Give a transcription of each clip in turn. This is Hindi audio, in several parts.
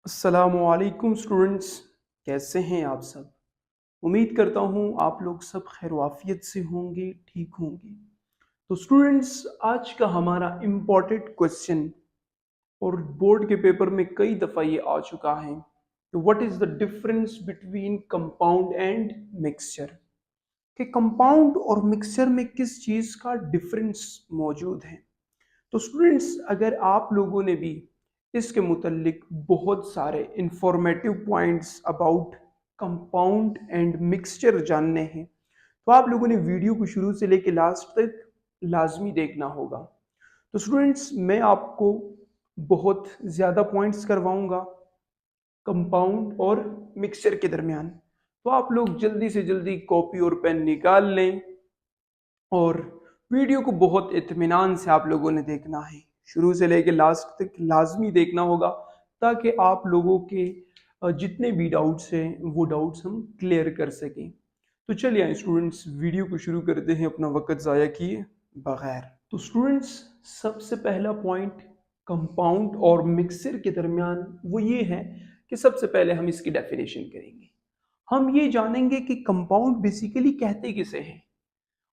अस्सलामुअलैकुम स्टूडेंट्स, कैसे हैं आप सब। उम्मीद करता हूँ आप लोग सब खैर वाफियत से होंगे, ठीक होंगे। तो स्टूडेंट्स, आज का हमारा इम्पोर्टेंट क्वेश्चन और बोर्ड के पेपर में कई दफ़ा ये आ चुका है कि what is the difference between compound and mixture, कि कंपाउंड और मिक्सचर में किस चीज़ का डिफरेंस मौजूद है। तो स्टूडेंट्स, अगर आप लोगों ने भी इसके मुतल्लिक बहुत सारे informative points about compound and mixture जानने हैं तो आप लोगों ने वीडियो को शुरू से लेकर लास्ट तक लाजमी देखना होगा। तो स्टूडेंट्स, मैं आपको बहुत ज़्यादा पॉइंट्स करवाऊंगा कंपाउंड और मिक्सचर के दरमियान। तो आप लोग जल्दी से जल्दी कॉपी और पेन निकाल लें और वीडियो को बहुत इत्मीनान से आप लोगों ने देखना है, शुरू से लेकर लास्ट तक लाजमी देखना होगा ताकि आप लोगों के जितने भी डाउट्स हैं वो डाउट्स हम क्लियर कर सकें। तो चलिए स्टूडेंट्स, वीडियो को शुरू करते हैं अपना वक्त ज़ाया किए बगैर। तो स्टूडेंट्स, सबसे पहला पॉइंट कंपाउंड और मिक्सर के दरमियान वो ये है कि सबसे पहले हम इसकी डेफिनेशन करेंगे। हम ये जानेंगे कि कंपाउंड बेसिकली कहते किसे हैं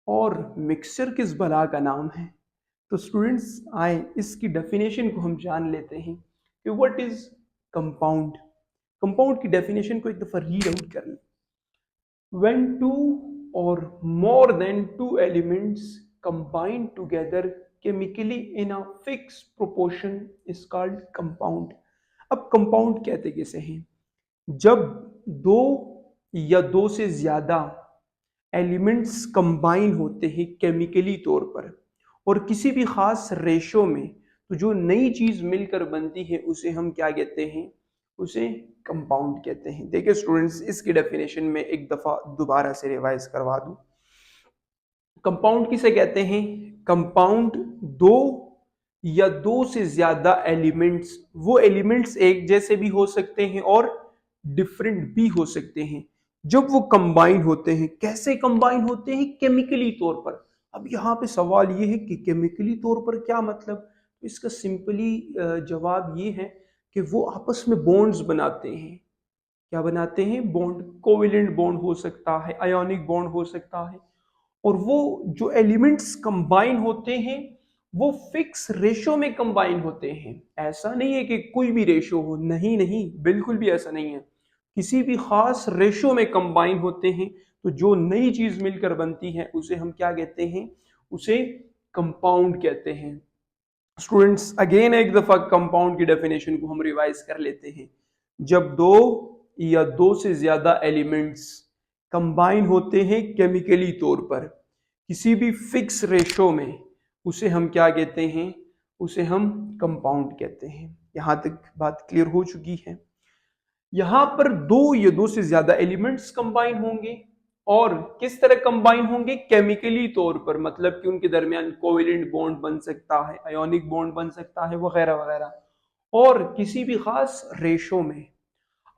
और मिक्सचर किस बला का नाम है। तो स्टूडेंट्स, आए इसकी डेफिनेशन को हम जान लेते हैं कि व्हाट इज कंपाउंड। कंपाउंड की डेफिनेशन को एक दफा रीड आउट कर लें। व्हेन टू और more than two elements combine together chemically in a fix proportion is called compound. अब कंपाउंड कहते किसे हैं? जब दो या दो से ज्यादा एलिमेंट्स कंबाइन होते हैं केमिकली तौर पर और किसी भी खास रेशो में, तो जो नई चीज मिलकर बनती है उसे हम क्या कहते हैं? उसे कंपाउंड कहते हैं। देखिए स्टूडेंट्स, इसकी डेफिनेशन में एक दफा दोबारा से रिवाइज करवा दूं। कंपाउंड किसे कहते हैं? कंपाउंड दो या दो से ज्यादा एलिमेंट्स, वो एलिमेंट्स एक जैसे भी हो सकते हैं और डिफरेंट भी हो सकते हैं, जब वो कंबाइन होते हैं। कैसे कंबाइन होते हैं? केमिकली तौर पर। अब यहाँ पे सवाल ये है कि केमिकली तौर पर क्या मतलब? तो इसका सिंपली जवाब ये है कि वो आपस में बॉन्ड्स बनाते हैं। क्या बनाते हैं? बॉन्ड। कोवेलेंट बॉन्ड हो सकता है, आयोनिक बॉन्ड हो सकता है। और वो जो एलिमेंट्स कंबाइन होते हैं वो फिक्स रेशो में कंबाइन होते हैं। ऐसा नहीं है कि कोई भी रेशो हो, नहीं नहीं, बिल्कुल भी ऐसा नहीं है। किसी भी खास रेशो में कंबाइन होते हैं, तो जो नई चीज मिलकर बनती है उसे हम क्या कहते हैं? उसे कंपाउंड कहते हैं। स्टूडेंट्स, अगेन एक दफा कंपाउंड की डेफिनेशन को हम रिवाइज कर लेते हैं। जब दो या दो से ज्यादा एलिमेंट्स कंबाइन होते हैं केमिकली तौर पर किसी भी फिक्स रेशो में, उसे हम क्या कहते हैं? उसे हम कंपाउंड कहते हैं। यहां तक बात क्लियर हो चुकी है। यहां पर दो या दो से ज्यादा एलिमेंट्स कंबाइन होंगे और किस तरह कंबाइन होंगे? केमिकली तौर पर, मतलब कि उनके दरमियान कोवेलेंट बॉन्ड बन सकता है, आयोनिक बॉन्ड बन सकता है, वगैरह वगैरह, और किसी भी खास रेशो में।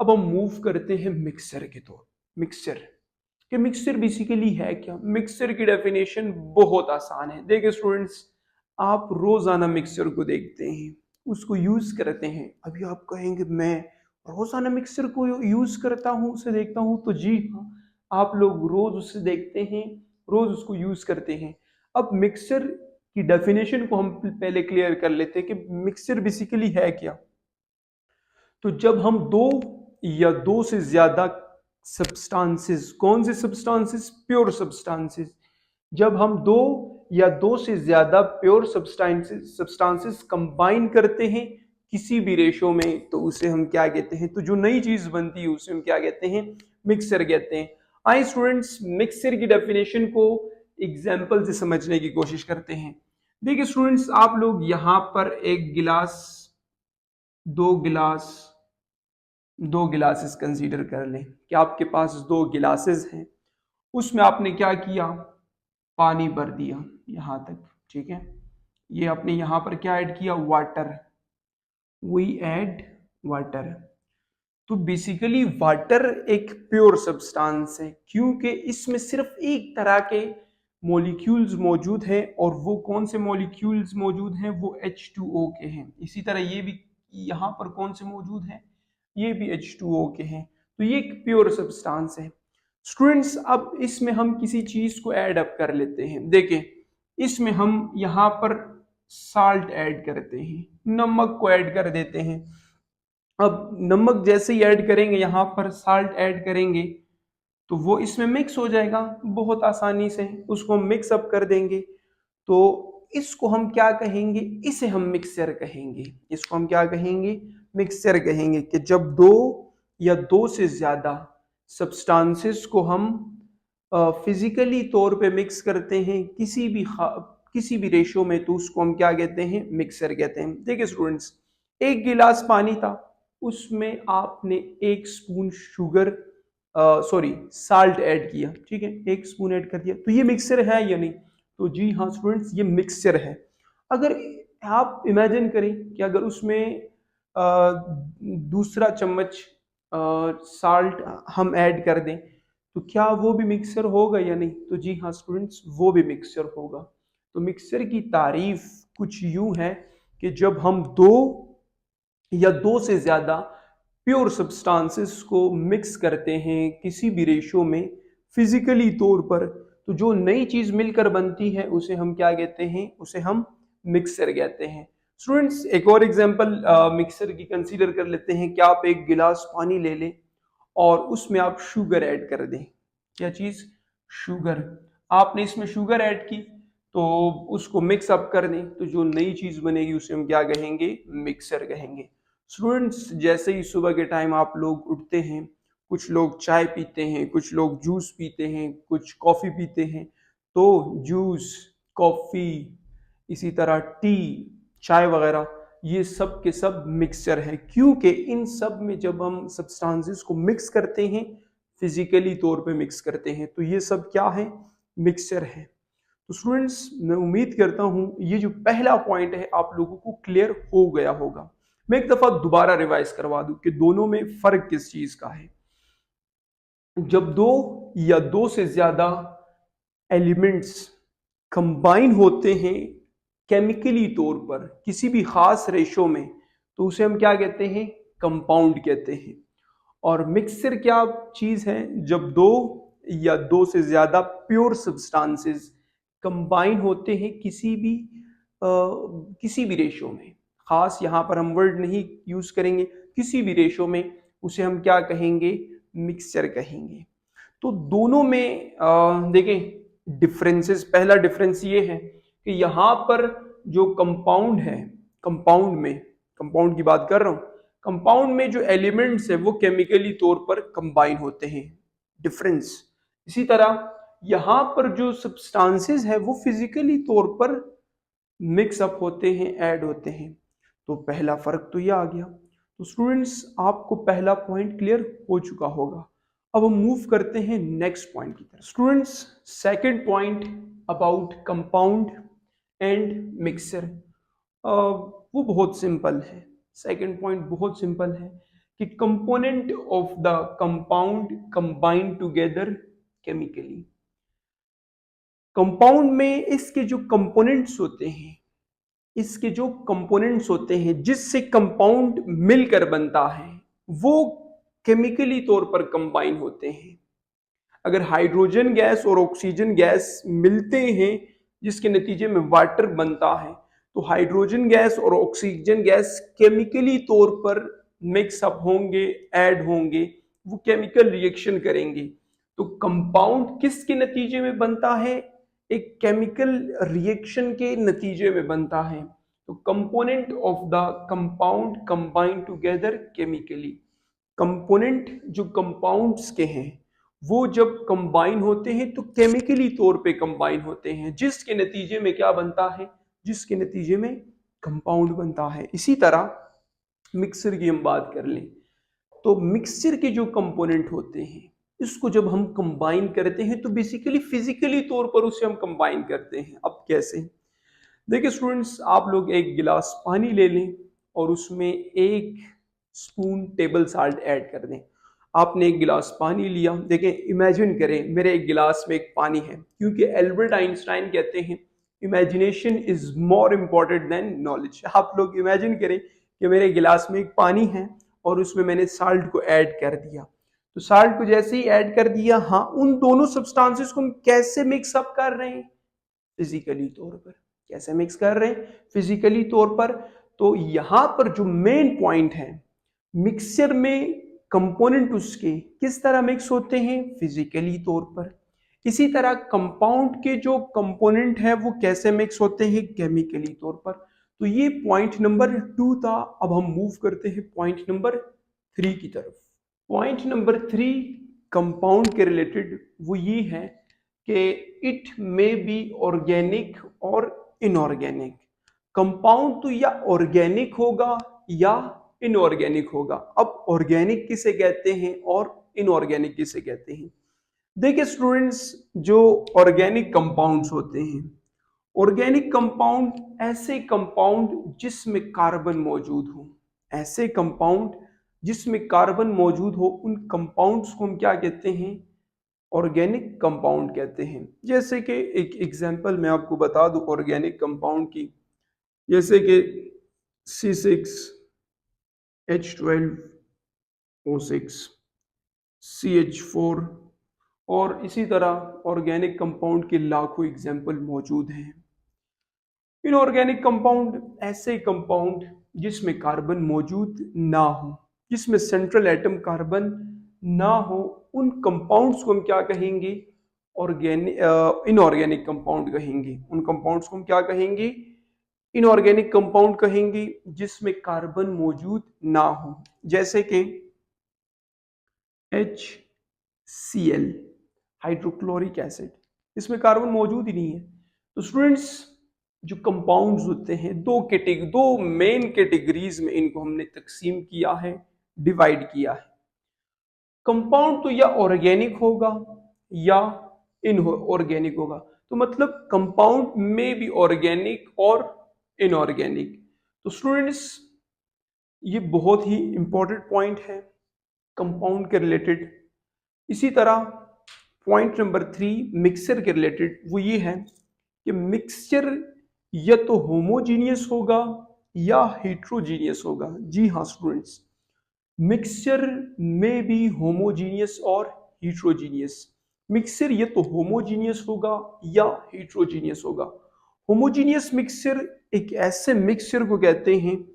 अब हम मूव करते हैं मिक्सचर के तौर। मिक्सचर कि मिक्सचर बेसिकली है क्या? मिक्सचर की डेफिनेशन बहुत आसान है। देखिए स्टूडेंट्स, आप रोजाना मिक्सचर को देखते हैं, उसको यूज करते हैं। अभी आप कहेंगे मैं रोजाना मिक्सचर को यूज करता हूं, उसे देखता हूं, तो जी हाँ, आप लोग रोज उसे देखते हैं, रोज उसको यूज करते हैं। अब मिक्सचर की डेफिनेशन को हम पहले क्लियर कर लेते हैं कि मिक्सचर बेसिकली है क्या। तो जब हम दो या दो से ज्यादा सब्सटेंसेस, कौन से सब्सटेंसेस? Pure substances. जब हम दो या दो से ज्यादा प्योर सब्सटेंसेस कंबाइन करते हैं किसी भी रेशो में, तो उसे हम क्या कहते हैं? तो जो नई चीज बनती है उसे हम क्या कहते हैं? मिक्सचर कहते हैं। आइए स्टूडेंट्स, मिक्सचर की डेफिनेशन को एग्जाम्पल से समझने की कोशिश करते हैं। देखिए स्टूडेंट्स, आप लोग यहां पर एक गिलास, दो गिलास, दो गिलासेस कंसीडर कर लें कि आपके पास दो गिलासेस हैं। उसमें आपने क्या किया? पानी भर दिया यहां तक, ठीक है। ये आपने यहां पर क्या ऐड किया? वाटर। We add water. तो बेसिकली वाटर एक प्योर सब्सटेंस है क्योंकि इसमें सिर्फ एक तरह के मॉलिक्यूल्स मौजूद हैं, और वो कौन से मॉलिक्यूल्स मौजूद हैं? वो H2O के हैं। इसी तरह ये भी यहाँ पर कौन से मौजूद हैं? ये भी H2O के हैं, तो ये एक प्योर सब्सटेंस है। स्टूडेंट्स अब इसमें हम किसी चीज को ऐड अप कर लेते हैं। देखिए इसमें हम यहाँ पर साल्ट ऐड करते हैं, नमक को ऐड कर देते हैं। अब नमक जैसे ही ऐड करेंगे, यहाँ पर साल्ट ऐड करेंगे, तो वो इसमें मिक्स हो जाएगा बहुत आसानी से। उसको हम मिक्स अप कर देंगे, तो इसको हम क्या कहेंगे, इसे हम मिक्सचर कहेंगे। इसको हम क्या कहेंगे, मिक्सचर कहेंगे। कि जब दो या दो से ज्यादा सब्सटेंसेस को हम फिजिकली तौर पे मिक्स करते हैं किसी भी रेशो में, तो उसको हम क्या कहते हैं, मिक्सचर कहते हैं। देखिए स्टूडेंट्स, एक गिलास पानी था, उसमें आपने 1 spoon sugar sorry salt add किया, ठीक है, 1 स्पून ऐड कर दिया, तो ये मिक्सचर है या नहीं? तो जी हाँ स्टूडेंट्स, ये मिक्सचर है। अगर आप इमेजिन करें कि अगर उसमें दूसरा चम्मच साल्ट हम ऐड कर दें, तो क्या वो भी मिक्सचर होगा या नहीं? तो जी हाँ स्टूडेंट्स, वो भी मिक्सचर होगा। तो मिक्सचर की तारीफ कुछ यूं है कि जब हम दो या दो से ज्यादा प्योर सब्सटेंसेस को मिक्स करते हैं किसी भी रेशो में फिजिकली तौर पर, तो जो नई चीज मिलकर बनती है उसे हम क्या कहते हैं, उसे हम मिक्सचर कहते हैं। स्टूडेंट्स एक और एग्जांपल मिक्सचर की कंसीडर कर लेते हैं कि आप एक गिलास पानी ले लें और उसमें आप शुगर ऐड कर दें। क्या चीज? शुगर। आपने इसमें शुगर ऐड की, तो उसको मिक्स अप कर दें, तो जो नई चीज बनेगी उसे हम क्या कहेंगे, मिक्सचर कहेंगे। स्टूडेंट्स जैसे ही सुबह के टाइम आप लोग उठते हैं, कुछ लोग चाय पीते हैं, कुछ लोग जूस पीते हैं, कुछ कॉफी पीते हैं, तो जूस, कॉफी, इसी तरह टी, चाय वगैरह, ये सब के सब मिक्सचर है। क्योंकि इन सब में जब हम सब्सटेंसेस को मिक्स करते हैं, फिजिकली तौर पे मिक्स करते हैं, तो ये सब क्या है, मिक्सचर है। तो स्टूडेंट्स मैं उम्मीद करता हूं ये जो पहला पॉइंट है आप लोगों को क्लियर हो गया होगा। मैं एक दफा दोबारा रिवाइज करवा दूं कि दोनों में फर्क किस चीज का है। जब दो या दो से ज्यादा एलिमेंट्स कंबाइन होते हैं केमिकली तौर पर किसी भी खास रेशो में, तो उसे हम क्या कहते हैं, कंपाउंड कहते हैं। और मिक्सचर क्या चीज है, जब दो या दो से ज्यादा प्योर सब्सटेंसेस कंबाइन होते हैं किसी भी रेशो में, खास यहाँ पर हम वर्ड नहीं यूज करेंगे, किसी भी रेशो में, उसे हम क्या कहेंगे, मिक्सचर कहेंगे। तो दोनों में देखें डिफरेंसेस। पहला डिफरेंस ये है कि यहाँ पर जो कंपाउंड है, कंपाउंड की बात कर रहा हूँ, कंपाउंड में जो एलिमेंट्स है वो केमिकली तौर पर कंबाइन होते हैं, डिफरेंस। इसी तरह यहाँ पर जो सब्सटेंसेस है वो फिजिकली तौर पर मिक्स अप होते हैं, ऐड होते हैं। तो पहला फर्क तो ये आ गया। तो स्टूडेंट्स आपको पहला पॉइंट क्लियर हो चुका होगा। अब हम मूव करते हैं नेक्स्ट पॉइंट की तरफ। Students second point about compound and mixture, वो बहुत सिंपल है। सेकंड पॉइंट बहुत सिंपल है कि component of the compound combine together chemically. Compound में इसके जो कंपोनेंट्स होते हैं जिससे कंपाउंड मिलकर बनता है, वो केमिकली तौर पर कंबाइन होते हैं। अगर हाइड्रोजन गैस और ऑक्सीजन गैस मिलते हैं जिसके नतीजे में वाटर बनता है, तो हाइड्रोजन गैस और ऑक्सीजन गैस केमिकली तौर पर मिक्स अप होंगे, ऐड होंगे, वो केमिकल रिएक्शन करेंगे। तो कंपाउंड किसके नतीजे में बनता है, एक केमिकल रिएक्शन के नतीजे में बनता है। तो component of the compound combine together chemically. Component जो कंपाउंड्स के हैं वो जब कंबाइन होते हैं तो केमिकली तौर पे कंबाइन होते हैं, जिसके नतीजे में क्या बनता है, जिसके नतीजे में कंपाउंड बनता है। इसी तरह मिक्सचर की हम बात कर लें, तो मिक्सचर के जो कंपोनेंट होते हैं इसको जब हम कंबाइन करते हैं तो बेसिकली फिजिकली तौर पर उसे हम कंबाइन करते हैं। अब कैसे? देखिए स्टूडेंट्स, आप लोग एक गिलास पानी ले लें और उसमें 1 स्पून टेबल साल्ट ऐड कर दें। आपने एक गिलास पानी लिया, देखें इमेजिन करें मेरे एक गिलास में एक पानी है, क्योंकि एल्बर्ट आइंस्टाइन कहते हैं imagination is more important than knowledge. आप लोग इमेजिन करें कि मेरे गिलास में एक पानी है और उसमें मैंने साल्ट को ऐड कर दिया। तो साल्ट को जैसे ही ऐड कर दिया, हाँ, उन दोनों सब्सटेंसेस को हम कैसे मिक्स अप कर रहे हैं? फिजिकली तौर पर। कैसे मिक्स कर रहे हैं? फिजिकली तौर पर। तो यहां पर जो मेन पॉइंट है, मिक्सचर में कंपोनेंट उसके किस तरह मिक्स होते हैं? फिजिकली तौर पर। इसी तरह कंपाउंड के जो कंपोनेंट है वो कैसे मिक्स होते हैं? केमिकली तौर पर। तो ये पॉइंट नंबर 2 था। अब हम मूव करते हैं पॉइंट नंबर 3 की तरफ। पॉइंट नंबर 3 कंपाउंड के रिलेटेड वो ये है कि इट मे बी ऑर्गेनिक और इनऑर्गेनिक। कंपाउंड तो या ऑर्गेनिक होगा या इनऑर्गेनिक होगा। अब ऑर्गेनिक किसे कहते हैं और इनऑर्गेनिक किसे कहते हैं? देखिए स्टूडेंट्स, जो ऑर्गेनिक कंपाउंड्स होते हैं, ऑर्गेनिक कंपाउंड ऐसे कंपाउंड जिसमें कार्बन मौजूद हो, ऐसे कंपाउंड जिसमें कार्बन मौजूद हो, उन कंपाउंड्स को हम क्या कहते हैं? ऑर्गेनिक कंपाउंड कहते हैं। जैसे कि एक एग्जांपल मैं आपको बता दूं ऑर्गेनिक कंपाउंड की, जैसे कि C6H12O6, CH4, और इसी तरह ऑर्गेनिक कंपाउंड के लाखों एग्जाम्पल मौजूद हैं। इनऑर्गेनिक कंपाउंड ऐसे कंपाउंड जिसमें कार्बन मौजूद ना हो, जिसमें सेंट्रल एटम कार्बन ना हो, उन कंपाउंड्स को हम क्या कहेंगे? ऑर्गेनिक इनऑर्गेनिक कंपाउंड कहेंगे। उन कंपाउंड्स को हम क्या कहेंगे? इनऑर्गेनिक कंपाउंड कहेंगे जिसमें कार्बन मौजूद ना हो। जैसे कि HCl, हाइड्रोक्लोरिक एसिड, इसमें कार्बन मौजूद ही नहीं है। तो स्टूडेंट्स, जो कंपाउंड्स होते हैं, दो मेन कैटेगरीज में इनको हमने तकसीम किया है, डिवाइड किया है। कंपाउंड तो या ऑर्गेनिक होगा या इनऑर्गेनिक होगा। तो मतलब कंपाउंड में भी ऑर्गेनिक और इनऑर्गेनिक। तो स्टूडेंट्स, ये बहुत ही इंपॉर्टेंट पॉइंट है कंपाउंड के रिलेटेड। इसी तरह पॉइंट नंबर 3 मिक्सचर के रिलेटेड वो ये है कि मिक्सचर या तो होमोजीनियस होगा या हेट्रोजीनियस होगा। जी हाँ स्टूडेंट्स, मिक्सचर में भी होमोजीनियस और हेट्रोजीनियस। मिक्सचर या तो होमोजीनियस होगा या हेट्रोजीनियस होगा। होमोजीनियस मिक्सचर एक ऐसे मिक्सचर को कहते हैं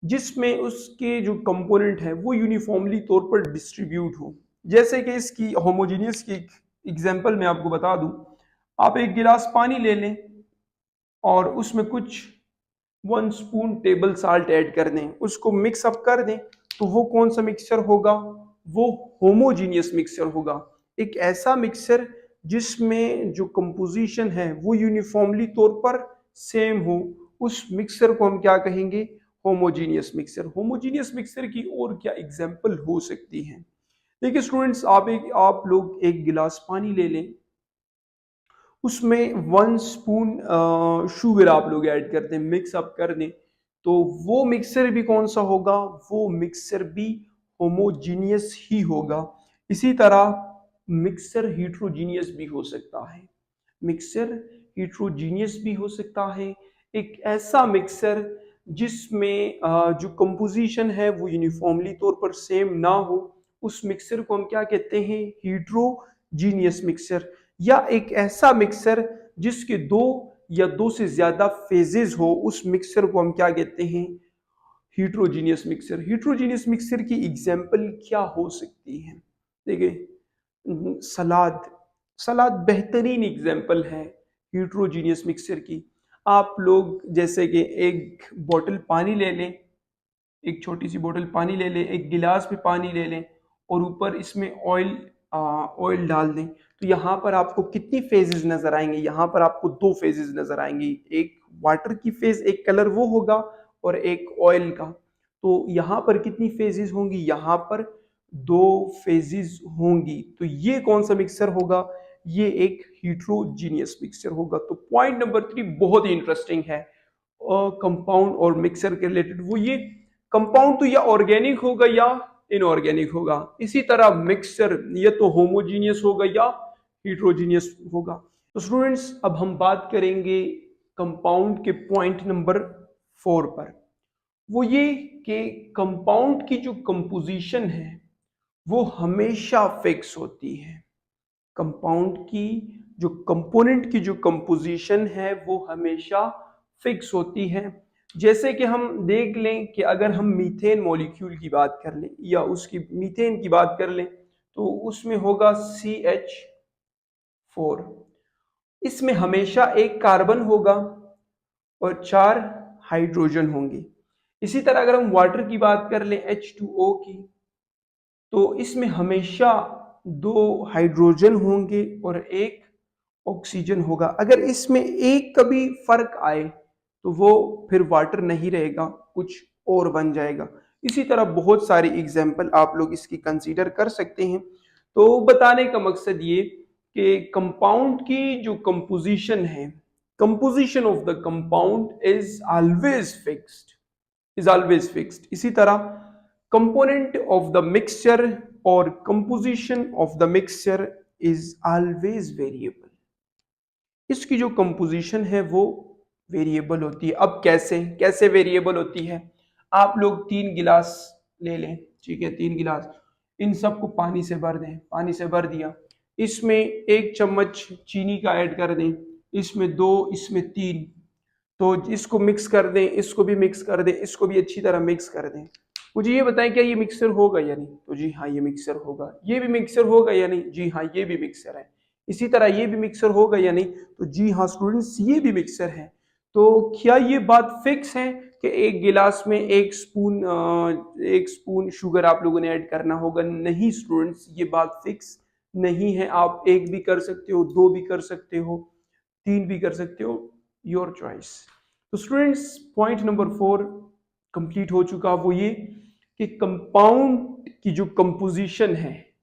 जिसमें उसके जो कंपोनेंट है वो यूनिफॉर्मली तौर पर डिस्ट्रीब्यूट हो। जैसे कि इसकी होमोजीनियस की एग्जांपल मैं आपको बता दूं, आप एक गिलास पानी ले लें और उसमें कुछ 1 स्पून टेबल साल्ट ऐड कर दें, उसको मिक्स अप कर दें, तो वो कौन सा मिक्सचर होगा? वो होमोजीनियस मिक्सचर होगा। एक ऐसा मिक्सचर जिसमें जो कंपोजिशन है वो यूनिफॉर्मली तौर पर सेम हो, उस मिक्सचर को हम क्या कहेंगे? Homogeneous mixture. होमोजीनियस मिक्सचर की और क्या एग्जांपल हो सकती है? देखिए स्टूडेंट्स, आप लोग एक गिलास पानी ले लें, उसमें 1 स्पून शुगर आप लोग ऐड कर दें, मिक्स अप कर दें, तो वो मिक्सचर भी कौन सा होगा? वो मिक्सचर भी होमोजीनियस ही होगा। इसी तरह मिक्सचर हीट्रोजीनियस भी हो सकता है। मिक्सचर हीट्रोजीनियस भी हो सकता है। एक ऐसा मिक्सचर जिसमें जो कंपोजिशन है वो यूनिफॉर्मली तौर पर सेम ना हो, उस मिक्सचर को हम क्या कहते हैं? हीट्रोजीनियस मिक्सचर। या एक ऐसा मिक्सचर जिसके 2 या 2 से ज्यादा फेजेस हो, उस मिक्सचर को हम क्या कहते हैं? हीट्रोजीनियस मिक्सचर। हीट्रोजीनियस मिक्सचर की एग्जांपल क्या हो सकती है? देखिए, सलाद। सलाद बेहतरीन एग्जांपल है हीट्रोजीनियस मिक्सचर की। आप लोग जैसे कि एक बोतल पानी ले लें, एक छोटी सी बोतल पानी ले लें, एक गिलास में पानी ले लें और ऊपर इसमें ऑयल डाल दें, तो यहाँ पर आपको कितनी फेजेस नजर आएंगे? यहाँ पर आपको 2 फेजेस नजर आएंगी, एक वाटर की फेज, एक कलर वो होगा, और एक ऑयल का। तो यहाँ पर कितनी फेजेस होंगी? यहाँ पर 2 फेजेस होंगी। तो ये कौन सा मिक्सचर होगा? ये एक हीट्रोजीनियस मिक्सचर होगा। तो पॉइंट नंबर 3 बहुत ही इंटरेस्टिंग है कंपाउंड और मिक्सचर के रिलेटेड। वो ये कंपाउंड तो या ऑर्गेनिक होगा या इनऑर्गेनिक होगा। इसी तरह मिक्सचर या तो होमोजीनियस होगा या हीट्रोजीनियस होगा। तो स्टूडेंट्स, अब हम बात करेंगे कंपाउंड के पॉइंट नंबर 4 पर। वो ये कि कंपाउंड की जो कंपोजिशन है वो हमेशा फिक्स होती है। कंपाउंड की जो कंपोनेंट की जो कंपोजिशन है वो हमेशा फिक्स होती है। जैसे कि हम देख लें कि अगर हम मीथेन मॉलिक्यूल की बात कर लें या उसकी मीथेन की बात कर लें तो उसमें होगा CH4। इसमें हमेशा एक कार्बन होगा और 4 हाइड्रोजन होंगे। इसी तरह अगर हम वाटर की बात कर लें H2O की, तो इसमें हमेशा 2 हाइड्रोजन होंगे और एक ऑक्सीजन होगा। अगर इसमें एक कभी फर्क आए तो वो फिर वाटर नहीं रहेगा, कुछ और बन जाएगा। इसी तरह बहुत सारी एग्जाम्पल आप लोग इसकी कंसीडर कर सकते हैं। तो बताने का मकसद ये कि कंपाउंड की जो कंपोजिशन है, composition of the compound is always fixed. इसी तरह कंपोनेंट ऑफ द मिक्सचर और composition of the mixture is always variable. इसकी जो कंपोजिशन है वो वेरिएबल होती है। अब कैसे कैसे वेरिएबल होती है? आप लोग 3 गिलास ले लें, ठीक है, 3 गिलास, इन सबको पानी से भर दें। पानी से भर दिया, इसमें 1 चम्मच चीनी का ऐड कर दें, इसमें 2, इसमें 3। तो इसको मिक्स कर दें, इसको भी मिक्स कर दें, इसको भी अच्छी तरह मिक्स कर दें। मुझे ये बताएं क्या ये मिक्सर होगा या नहीं? तो जी हाँ ये मिक्सर होगा। ये भी मिक्सर होगा या नहीं? जी हाँ ये भी मिक्सर है। इसी तरह ये भी मिक्सर होगा या नहीं? तो जी हाँ स्टूडेंट्स ये भी मिक्सर है। तो क्या ये बात फिक्स है कि 1 गिलास में 1 स्पून शुगर आप लोगों ने ऐड करना होगा? नहीं स्टूडेंट्स, ये बात फिक्स नहीं है। आप 1 भी कर सकते हो, 2 भी कर सकते हो, 3 भी कर सकते हो, योर चॉइस। तो स्टूडेंट्स पॉइंट नंबर 4 कंप्लीट हो चुका। वो ये कि कंपाउंड की जो कंपोजिशन है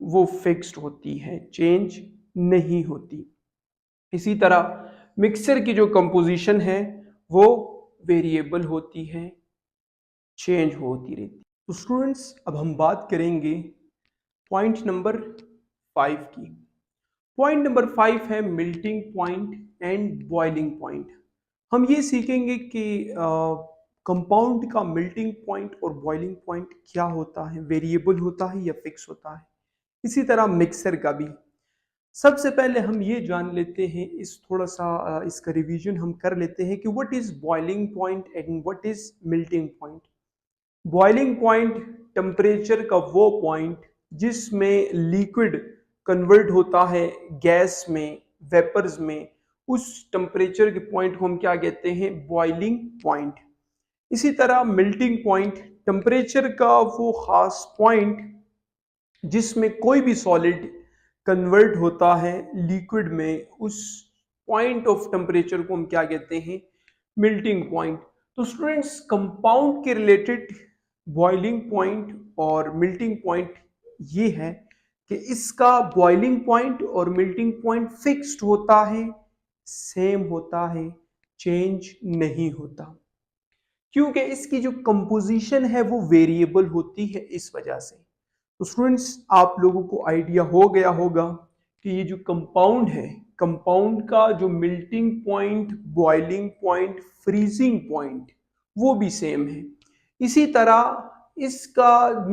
वो फिक्स्ड होती है, चेंज नहीं होती। इसी तरह मिक्सर की जो कंपोजिशन है वो वेरिएबल होती है, चेंज होती रहती। तो स्टूडेंट्स अब हम बात करेंगे पॉइंट नंबर 5 की। पॉइंट नंबर 5 है melting point and boiling point. हम ये सीखेंगे कि कंपाउंड का मेल्टिंग पॉइंट और बॉइलिंग पॉइंट क्या होता है, वेरिएबल होता है या फिक्स होता है। इसी तरह मिक्सर का भी। सबसे पहले हम ये जान लेते हैं, इस थोड़ा सा इसका रिवीजन हम कर लेते हैं कि what is boiling point and what is melting point. Boiling point temperature का वो पॉइंट जिसमें लिक्विड कन्वर्ट होता है गैस में, वेपर्स में, उस टेम्परेचर के पॉइंट को हम क्या कहते हैं? Boiling point. इसी तरह मेल्टिंग पॉइंट टेम्परेचर का वो खास पॉइंट जिसमें कोई भी सॉलिड कन्वर्ट होता है लिक्विड में, उस पॉइंट ऑफ टेम्परेचर को हम क्या कहते हैं? Melting point. तो स्टूडेंट्स कंपाउंड के रिलेटेड बॉइलिंग पॉइंट और मेल्टिंग पॉइंट ये है कि इसका बॉइलिंग पॉइंट और मेल्टिंग पॉइंट फिक्स्ड होता है, सेम होता है, चेंज नहीं होता, क्योंकि इसकी जो कंपोजिशन है वो वेरिएबल होती है इस वजह से। तो स्टूडेंट्स आप लोगों को आइडिया हो गया होगा कि ये जो कंपाउंड है, कंपाउंड का जो melting point, boiling point, freezing point वो भी सेम है। इसी तरह इसका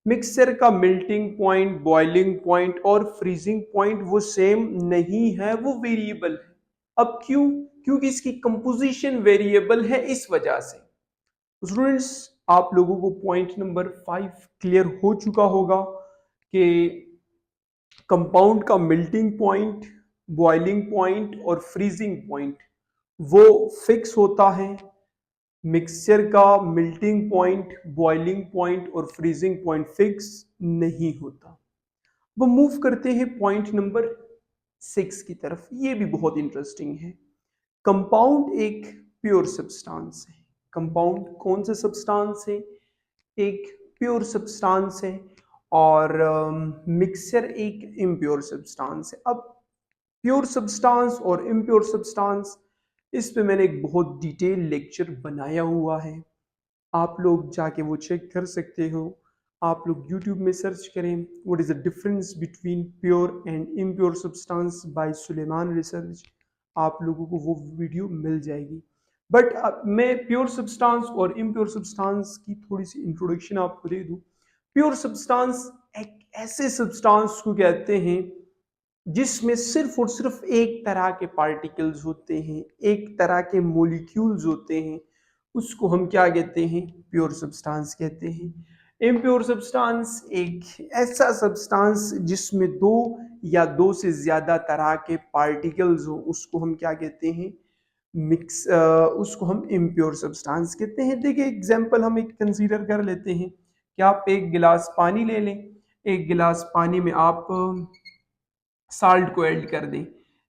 मिक्सचर का मेल्टिंग पॉइंट, बॉइलिंग पॉइंट और फ्रीजिंग पॉइंट वो सेम नहीं है, वो वेरिएबल है। अब क्यों? क्योंकि इसकी कंपोजिशन वेरिएबल है इस वजह से। स्टूडेंट्स आप लोगों को पॉइंट नंबर 5 क्लियर हो चुका होगा कि कंपाउंड का मेल्टिंग पॉइंट, बॉइलिंग पॉइंट और फ्रीजिंग पॉइंट वो फिक्स होता है। मिक्सचर का मेल्टिंग पॉइंट, बॉइलिंग पॉइंट और फ्रीजिंग पॉइंट फिक्स नहीं होता। वो मूव करते हैं पॉइंट नंबर 6 की तरफ। ये भी बहुत इंटरेस्टिंग है। कंपाउंड एक प्योर सब्सटेंस है। कंपाउंड कौन सा सब्सटेंस है? एक प्योर सब्सटेंस है। और मिक्सचर एक इम्प्योर सब्सटेंस है। अब प्योर सब्सटेंस और इम्प्योर सब्सटेंस, इस पे मैंने एक बहुत डिटेल लेक्चर बनाया हुआ है, आप लोग जाके वो चेक कर सकते हो। आप लोग YouTube में सर्च करें what is the difference between pure and impure substance by Suleman research, आप लोगों को वो वीडियो मिल जाएगी। बट मैं प्योर सब्सटेंस और इम्प्योर सब्सटेंस की थोड़ी सी इंट्रोडक्शन आपको दे दूं। प्योर सब्सटेंस एक ऐसे सब्सटेंस को कहते हैं जिसमें सिर्फ और सिर्फ एक तरह के पार्टिकल्स होते हैं, एक तरह के मोलिक्यूल्स होते हैं, उसको हम क्या कहते हैं? प्योर सब्सटेंस कहते हैं। इम्प्योर सब्सटेंस एक ऐसा सब्सटेंस जिसमें दो या दो से ज्यादा तरह के पार्टिकल्स हो, उसको हम क्या कहते हैं? उसको हम इम्प्योर सब्सटेंस कहते हैं। देखिए एग्जाम्पल हम एक कंसीडर कर लेते हैं कि आप एक गिलास पानी ले लें, एक गिलास पानी में आप साल्ट को ऐड कर दें।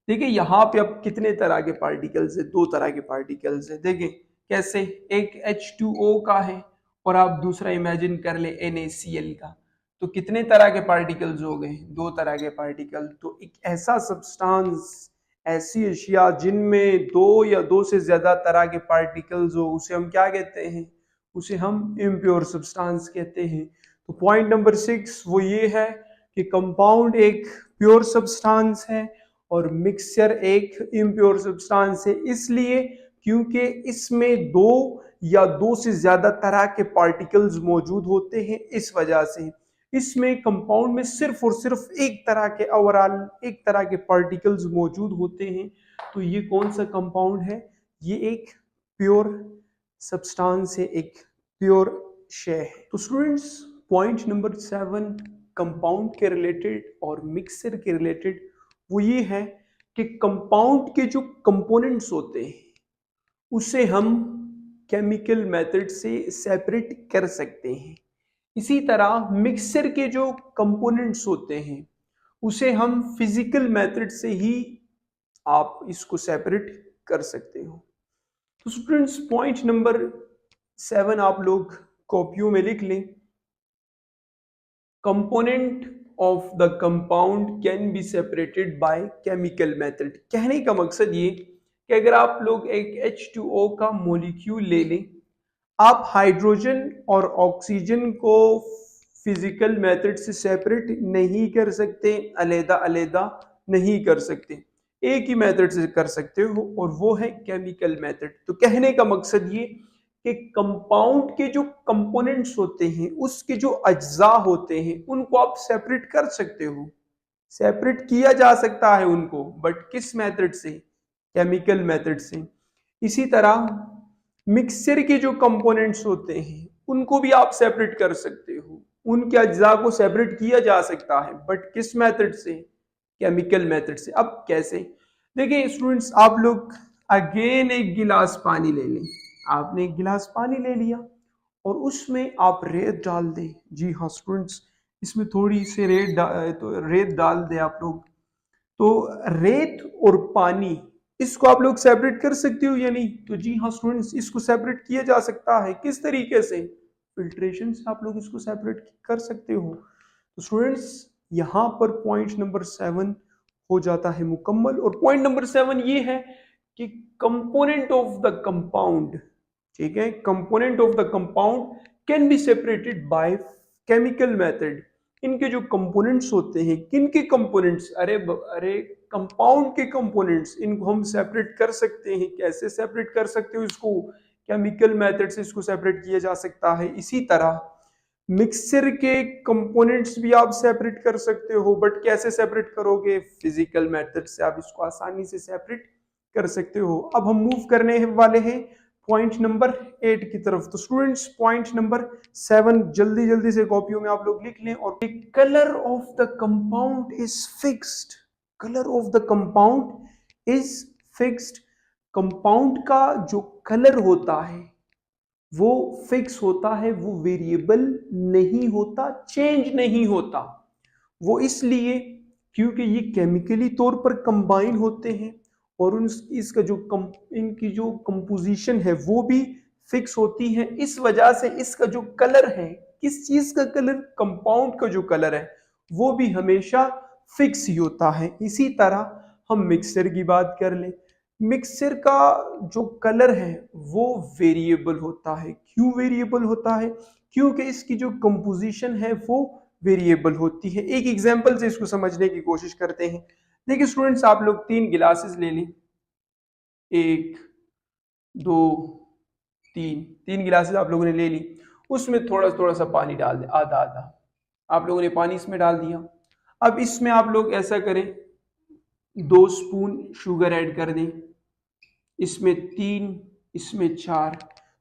देखिए यहाँ पे अब कितने तरह के पार्टिकल्स है? दो तरह के पार्टिकल्स है। देखिए कैसे, एक H2O का है और आप दूसरा इमेजिन कर ले NaCl का, तो कितने तरह के पार्टिकल्स हो गए? दो तरह के पार्टिकल। तो एक ऐसा सब्सटेंस, ऐसी अशिया जिनमें दो या दो से ज्यादा तरह के पार्टिकल्स हो, उसे हम क्या कहते हैं? उसे हम इम्प्योर सब्सटेंस कहते हैं। तो पॉइंट नंबर 6 वो ये है कि कंपाउंड एक प्योर सब्सटेंस है और मिक्सचर एक इम्प्योर सब्सटेंस है, इसलिए क्योंकि इसमें दो या दो से ज्यादा तरह के पार्टिकल्स मौजूद होते हैं। इस वजह से इसमें कंपाउंड में सिर्फ और सिर्फ एक तरह के ओवरऑल एक तरह के पार्टिकल्स मौजूद होते हैं। तो ये कौन सा कंपाउंड है? ये एक प्योर सब्सटेंस है, एक प्योर शे है। तो स्टूडेंट्स पॉइंट नंबर 7 कंपाउंड के रिलेटेड और मिक्सर के रिलेटेड वो ये है कि कंपाउंड के जो कंपोनेंट्स होते हैं उसे हम केमिकल मेथड से सेपरेट कर सकते हैं। इसी तरह मिक्सर के जो कंपोनेंट्स होते हैं उसे हम फिजिकल मेथड से ही आप इसको सेपरेट कर सकते हो। तो स्टूडेंट्स पॉइंट नंबर 7 आप लोग कॉपियों में लिख लें। Component of the compound can be separated by chemical method. कहने का मकसद ये कि अगर आप लोग एक H2O का मोलिक्यूल ले लें, आप हाइड्रोजन और ऑक्सीजन को फिजिकल मेथड से सेपरेट नहीं कर सकते, अलग अलग नहीं कर सकते, एक ही मेथड से कर सकते हो और वो है केमिकल मेथड। तो कहने का मकसद ये कि कंपाउंड के जो कंपोनेंट्स होते हैं, उसके जो अज्जा होते हैं, उनको आप सेपरेट कर सकते हो, सेपरेट किया जा सकता है उनको, बट किस मेथड से? केमिकल मेथड से। इसी तरह मिक्सचर के जो कंपोनेंट्स होते हैं उनको भी आप सेपरेट कर सकते हो, उनके अज्जा को सेपरेट किया जा सकता है, बट किस मेथड से? केमिकल मेथड से। अब कैसे? देखिए स्टूडेंट्स आप लोग अगेन एक गिलास पानी ले लें। आपने एक गिलास पानी ले लिया और उसमें आप रेत डाल दें। जी हाँ स्टूडेंट्स, इसमें थोड़ी सी रेत डाल दें आप लोग। तो रेत और पानी, इसको आप लोग सेपरेट कर सकते हो या नहीं? तो जी हाँ स्टूडेंट्स, इसको सेपरेट किया जा सकता है। किस तरीके से? फिल्ट्रेशन से आप लोग इसको सेपरेट कर सकते हो। तो स्टूडेंट्स यहाँ पर पॉइंट नंबर 7 हो जाता है मुकम्मल। और पॉइंट नंबर 7 ये है कि कंपोनेंट ऑफ द कंपाउंड, ठीक है, component of the compound can be separated by chemical method. इनके जो कंपोनेंट्स होते हैं, किन के कंपोनेंट्स? अरे कंपाउंड के कंपोनेंट्स, इनको हम सेपरेट कर सकते हैं। कैसे सेपरेट कर सकते हो इसको? केमिकल मेथड से इसको सेपरेट किया जा सकता है। इसी तरह मिक्सचर के कंपोनेंट्स भी आप सेपरेट कर सकते हो, बट कैसे सेपरेट करोगे? फिजिकल मेथड से आप इसको आसानी से सेपरेट कर सकते हो। अब हम मूव करने वाले हैं पॉइंट नंबर 8 की तरफ। तो स्टूडेंट्स पॉइंट नंबर 7 जल्दी जल्दी से कॉपियों में आप लोग लिख लें। और colour of the compound is fixed. Colour of the compound is fixed. Compound का जो कलर होता है वो फिक्स होता है, वो वेरिएबल नहीं होता, चेंज नहीं होता। वो इसलिए क्योंकि ये केमिकली तौर पर कंबाइन होते हैं और इसका जो इनकी जो कंपोजिशन है वो भी फिक्स होती है। इस वजह से इसका जो कलर है, किस चीज का कलर? कंपाउंड का जो कलर है वो भी हमेशा फिक्स ही होता है। इसी तरह हम मिक्सचर की बात कर लें। मिक्सचर का जो कलर है वो वेरिएबल होता है। क्यों वेरिएबल होता है? क्योंकि इसकी जो कंपोजिशन है वो वेरिएबल होती है। एक एग्जांपल से इसको समझने की कोशिश करते हैं। देखिए स्टूडेंट्स आप लोग 3 गिलासेस ले लें, 1 2, 3, 3 गिलासेस आप लोगों ने ले ली। उसमें थोड़ा थोड़ा सा पानी डाल दें, आधा आधा आप लोगों ने पानी इसमें डाल दिया। अब इसमें आप लोग ऐसा करें, 2 स्पून शुगर ऐड कर दें, इसमें 3, इसमें 4।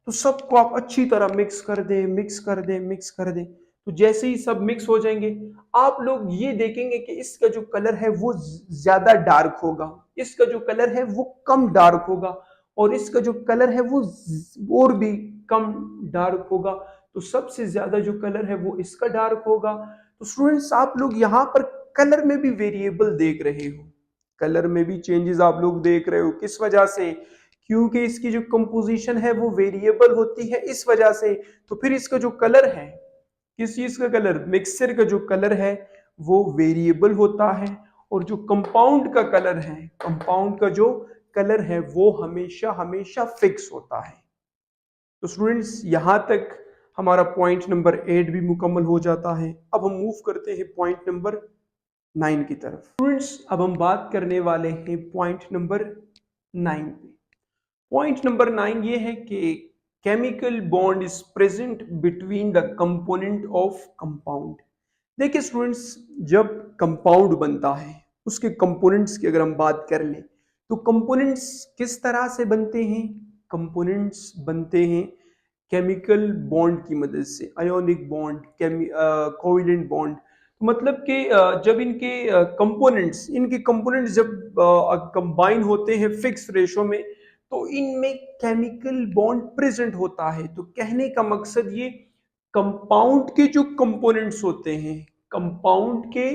तो सबको आप अच्छी तरह मिक्स कर दें, मिक्स कर दें, मिक्स कर दें। तो जैसे ही सब मिक्स हो जाएंगे, आप लोग ये देखेंगे कि इसका जो कलर है वो ज्यादा डार्क होगा, इसका जो कलर है वो कम डार्क होगा, और इसका जो कलर है वो और भी कम डार्क होगा। तो सबसे ज्यादा जो कलर है वो इसका डार्क होगा। तो स्टूडेंट्स, आप लोग यहाँ पर कलर में भी वेरिएबल देख रहे हो, कलर में भी चेंजेस आप लोग देख रहे हो। किस वजह से? क्योंकि इसकी जो कंपोजिशन है वो वेरिएबल होती है, इस वजह से। तो फिर इसका जो कलर है, किस चीज का कलर? मिक्सचर का जो कलर है वो वेरिएबल होता है, और जो कंपाउंड का कलर है, कंपाउंड का जो कलर है वो हमेशा हमेशा फिक्स होता है। तो स्टूडेंट्स, यहां तक हमारा पॉइंट नंबर 8 भी मुकम्मल हो जाता है। अब हम मूव करते हैं पॉइंट नंबर 9 की तरफ। स्टूडेंट्स, अब हम बात करने वाले हैं पॉइंट नंबर 9 पे। पॉइंट नंबर 9 ये है कि chemical bond is present between the component of compound. देखिए स्टूडेंट्स, जब कंपाउंड बनता है उसके कंपोनेंट्स की अगर हम बात कर लें, तो कंपोनेंट्स किस तरह से बनते हैं? कंपोनेंट्स बनते हैं केमिकल बॉन्ड की मदद से, आयोनिक बॉन्ड, कोवेलेंट बॉन्ड। मतलब कि जब इनके कंपोनेंट्स जब कंबाइन होते हैं फिक्स रेशो में, तो इनमें केमिकल बॉन्ड प्रेजेंट होता है। तो कहने का मकसद ये, कंपाउंड के जो कंपोनेंट्स होते हैं, कंपाउंड के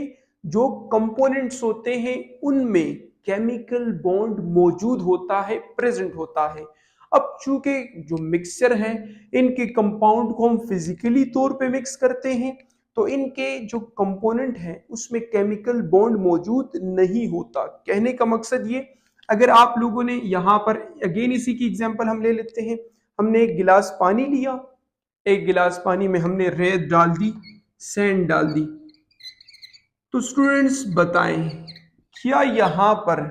जो कंपोनेंट्स होते हैं उनमें केमिकल बॉन्ड मौजूद होता है, प्रेजेंट होता है। अब चूंकि जो मिक्सचर है, इनके कंपाउंड को हम फिजिकली तौर पे मिक्स करते हैं, तो इनके जो कंपोनेंट है उसमें केमिकल बॉन्ड मौजूद नहीं होता। कहने का मकसद ये, अगर आप लोगों ने यहाँ पर अगेन इसी की एग्जांपल हम ले लेते हैं। हमने एक गिलास पानी लिया, एक गिलास पानी में हमने रेत डाल दी, सैंड डाल दी। तो स्टूडेंट्स बताएं, क्या यहाँ पर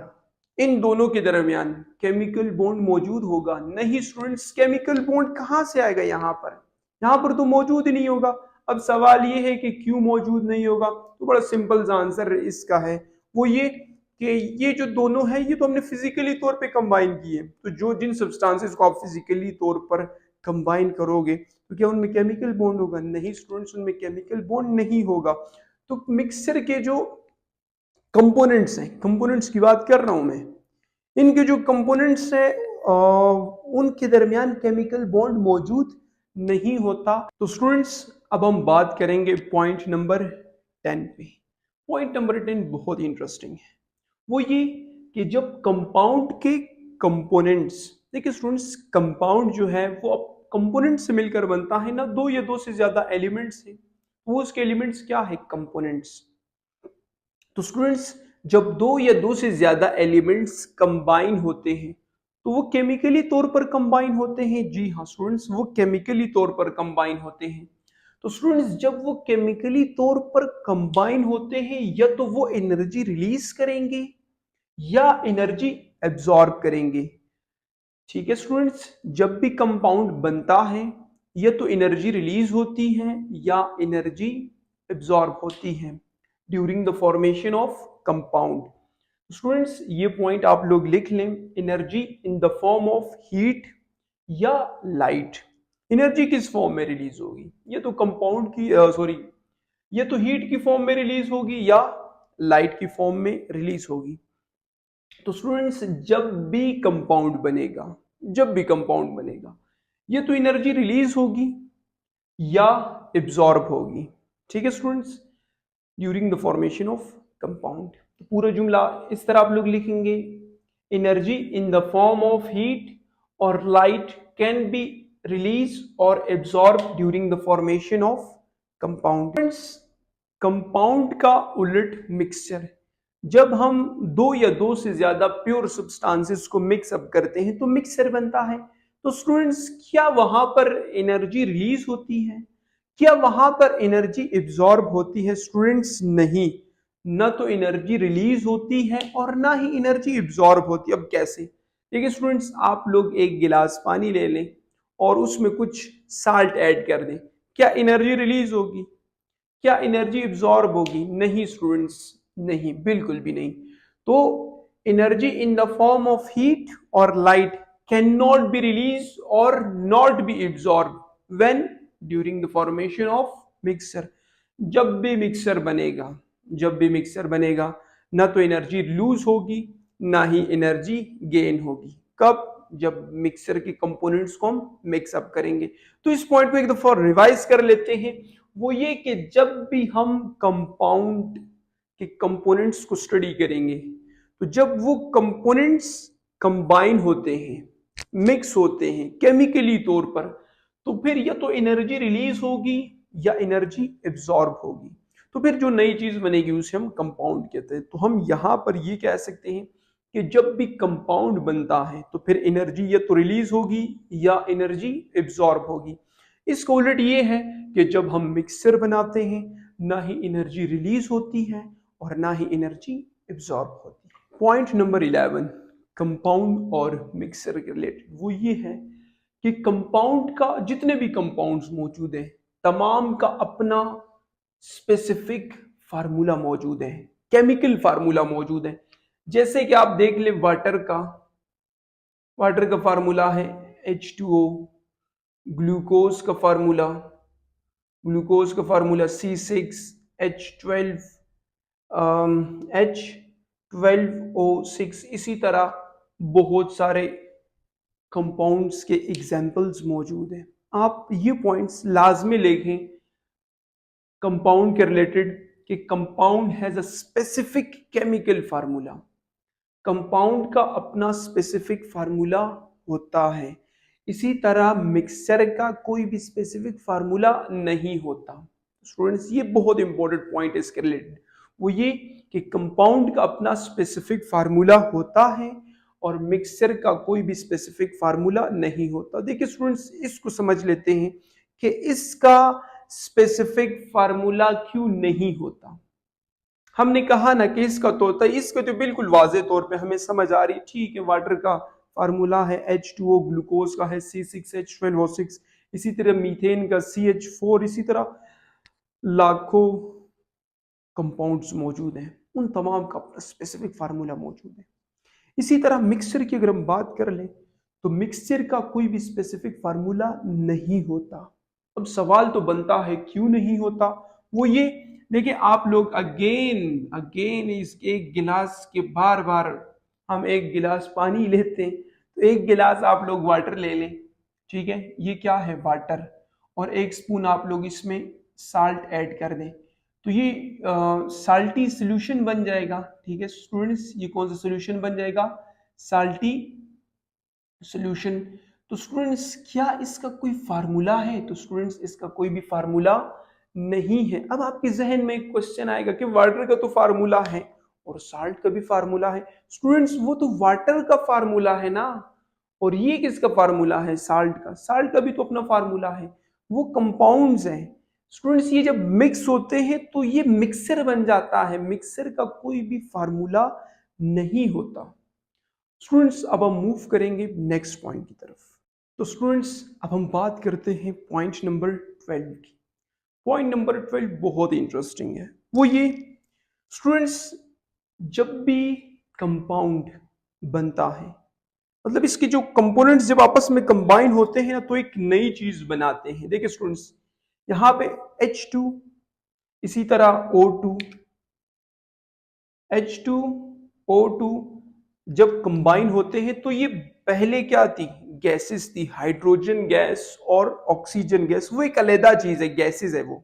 इन दोनों के दरमियान केमिकल बॉन्ड मौजूद होगा? नहीं स्टूडेंट्स, केमिकल बॉन्ड कहाँ से आएगा यहाँ पर? यहाँ पर तो मौजूद ही नहीं होगा। अब सवाल ये है कि क्यों मौजूद नहीं होगा? तो बड़ा सिंपल सा आंसर इसका है, वो ये कि ये जो दोनों है ये तो हमने फिजिकली तौर पे कंबाइन किए। तो जो जिन सब्सटेंसेस को आप फिजिकली तौर पर कंबाइन करोगे, तो क्या उनमें केमिकल बॉन्ड होगा? नहीं स्टूडेंट्स, उनमें केमिकल बॉन्ड नहीं होगा। तो मिक्सचर के जो कंपोनेंट्स हैं, कंपोनेंट्स की बात कर रहा हूं मैं, इनके जो कंपोनेंट्स हैं उनके दरमियान केमिकल बॉन्ड मौजूद नहीं होता। तो स्टूडेंट्स, अब हम बात करेंगे पॉइंट नंबर 10 पे। पॉइंट नंबर 10 बहुत ही इंटरेस्टिंग है। वो ये कि जब कंपाउंड के कंपोनेंट्स, देखिए स्टूडेंट्स, कंपाउंड जो है वो कंपोनेंट से मिलकर बनता है ना, दो या दो से ज्यादा एलिमेंट्स हैं। वो उसके एलिमेंट्स क्या है? कंपोनेंट्स। तो स्टूडेंट्स, जब दो या दो से ज्यादा एलिमेंट्स कंबाइन होते हैं, तो वो केमिकली तौर पर कंबाइन होते हैं। जी हाँ स्टूडेंट्स, वो केमिकली तौर पर कंबाइन होते हैं। तो स्टूडेंट्स, जब वो केमिकली तौर पर कंबाइन होते हैं, या तो वो एनर्जी रिलीज करेंगे या एनर्जी एब्जॉर्ब करेंगे। ठीक है स्टूडेंट्स, जब भी कंपाउंड बनता है, या तो एनर्जी रिलीज होती है या एनर्जी एब्जॉर्ब होती है during the formation of compound. Students, ये पॉइंट आप लोग लिख लें, energy in the form of heat या लाइट। एनर्जी किस फॉर्म में रिलीज होगी? ये तो कंपाउंड की सॉरी, ये तो हीट की फॉर्म में रिलीज होगी या लाइट की फॉर्म में रिलीज होगी। तो स्टूडेंट्स, जब भी कंपाउंड बनेगा, जब भी कंपाउंड बनेगा, ये तो एनर्जी रिलीज होगी या एब्जॉर्ब होगी। ठीक है students, during the formation of compound. तो पूरा जुमला इस तरह आप लोग लिखेंगे, energy in the form of heat और लाइट कैन बी रिलीज और absorb during the formation of compound. Compound का उलट मिक्सचर, जब हम दो या दो से ज्यादा प्योर सब्सटेंसेस को मिक्स अप करते हैं तो मिक्सचर बनता है। तो स्टूडेंट्स, क्या वहां पर एनर्जी रिलीज होती है? क्या वहां पर एनर्जी एब्जॉर्ब होती है? स्टूडेंट्स, नहीं, ना तो एनर्जी रिलीज होती है और ना ही एनर्जी एब्जॉर्ब होती है। अब कैसे? देखिए स्टूडेंट्स, आप लोग एक गिलास पानी ले लें और उसमें कुछ साल्ट ऐड कर दें, क्या एनर्जी रिलीज होगी? क्या एनर्जी एब्जॉर्ब होगी? नहीं स्टूडेंट्स, नहीं, बिल्कुल भी नहीं। तो energy in the form of heat और light can not be release और not be absorb when during the formation of mixer. जब भी मिक्सर बनेगा, जब भी मिक्सर बनेगा, ना तो एनर्जी लूज होगी ना ही एनर्जी गेन होगी। कब? जब मिक्सर के कंपोनेंट्स को हम मिक्स अप करेंगे। तो इस पॉइंट को एक दफा रिवाइज कर लेते हैं। वो ये कि जब भी हम कंपाउंड के कंपोनेंट्स को स्टडी करेंगे, तो जब वो कंपोनेंट्स कंबाइन होते हैं, मिक्स होते हैं केमिकली तौर पर, तो फिर या तो एनर्जी रिलीज होगी या एनर्जी एब्जॉर्ब होगी। तो फिर जो नई चीज बनेगी उसे हम कंपाउंड कहते हैं। तो हम यहां पर ये कह सकते हैं कि जब भी कंपाउंड बनता है तो फिर एनर्जी या तो रिलीज होगी या एनर्जी एब्जॉर्ब होगी। इसका उलट ये है कि जब हम मिक्सर बनाते हैं, ना ही एनर्जी रिलीज होती है और ना ही एनर्जी एब्जॉर्ब होती है। पॉइंट नंबर 11 कंपाउंड और मिक्सर के रिलेटेड वो ये है कि कंपाउंड का, जितने भी कंपाउंड्स मौजूद हैं, तमाम का अपना स्पेसिफिक फार्मूला मौजूद है, केमिकल फार्मूला मौजूद है। जैसे कि आप देख ले वाटर का फार्मूला है H2O, ग्लूकोज का फार्मूला C6H12 H12O6। इसी तरह बहुत सारे कंपाउंड्स के एग्जाम्पल्स मौजूद हैं। आप ये पॉइंट्स लाजमी लिखें कंपाउंड के रिलेटेड कि compound has a specific chemical formula. Compound का अपना स्पेसिफिक फार्मूला होता है। इसी तरह मिक्सचर का कोई भी स्पेसिफिक फार्मूला नहीं होता। स्टूडेंट्स, ये बहुत इंपॉर्टेंट पॉइंट है इसके रिलेटेड, वो ये कि कंपाउंड का अपना स्पेसिफिक फार्मूला होता है और मिक्सचर का कोई भी स्पेसिफिक फार्मूला नहीं होता। देखिए स्टूडेंट्स, इसको समझ लेते हैं कि इसका स्पेसिफिक फार्मूला क्यों नहीं होता। हमने कहा ना कि इसका तो होता है, इसके तो बिल्कुल वाजे तौर पे हमें समझ आ रही है। ठीक है, वाटर का फार्मूला है H2O, ग्लूकोज का है C6H12O6, इसी तरह मीथेन का CH4, इसी तरह लाखों कंपाउंड्स मौजूद हैं, उन तमाम का अपना स्पेसिफिक फार्मूला मौजूद है। इसी तरह मिक्सचर की अगर हम बात कर लें तो मिक्सचर का कोई भी स्पेसिफिक फार्मूला नहीं होता। अब सवाल तो बनता है क्यों नहीं होता। वो ये देखिए, आप लोग अगेन अगेन इस एक गिलास के बार बार हम एक गिलास पानी लेते हैं, तो एक गिलास आप लोग वाटर ले लें, ठीक है, ये क्या है वाटर, और एक स्पून आप लोग इसमें साल्ट ऐड कर दें, तो ये साल्टी सोल्यूशन बन जाएगा। ठीक है स्टूडेंट्स, ये कौन सा सोल्यूशन बन जाएगा? Salty solution. तो स्टूडेंट्स, क्या इसका कोई फार्मूला है? तो स्टूडेंट्स, इसका कोई भी फार्मूला नहीं है। अब आपके जहन में एक क्वेश्चन आएगा कि वाटर का तो फार्मूला है और साल्ट का भी फार्मूला है। स्टूडेंट्स, वो तो वाटर का फार्मूला है ना, और ये किसका फार्मूला है? साल्ट का। साल्ट का भी तो अपना फार्मूला है, वो कंपाउंड्स हैं। स्टूडेंट्स, ये जब मिक्स होते हैं तो ये मिक्सर बन जाता है, मिक्सर का कोई भी फार्मूला नहीं होता। स्टूडेंट्स, अब हम मूव करेंगे नेक्स्ट पॉइंट की तरफ। तो स्टूडेंट्स, अब हम बात करते हैं पॉइंट नंबर 12 की। पॉइंट नंबर 12 बहुत ही इंटरेस्टिंग है। वो ये स्टूडेंट्स, जब भी कंपाउंड बनता है, मतलब इसके जो कंपोनेंट्स जब आपस में कंबाइन होते हैं ना, तो एक नई चीज बनाते हैं। देखिए स्टूडेंट्स, यहां पे H2, इसी तरह O2, H2O2 जब कंबाइन होते हैं तो ये पहले क्या थी? गैसेस थी, हाइड्रोजन गैस और ऑक्सीजन गैस, वो एक अलग चीज है, गैसेस है वो।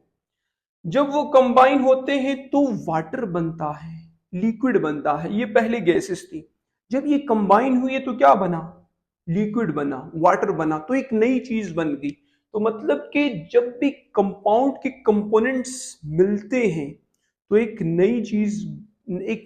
जब वो कंबाइन होते हैं तो वाटर बनता है, लिक्विड बनता है। ये पहले गैसेस थी, जब ये कंबाइन हुई है तो क्या बना? लिक्विड बना, वाटर बना, तो एक नई चीज बन गई। तो मतलब कि जब भी कंपाउंड के कंपोनेंट्स मिलते हैं तो एक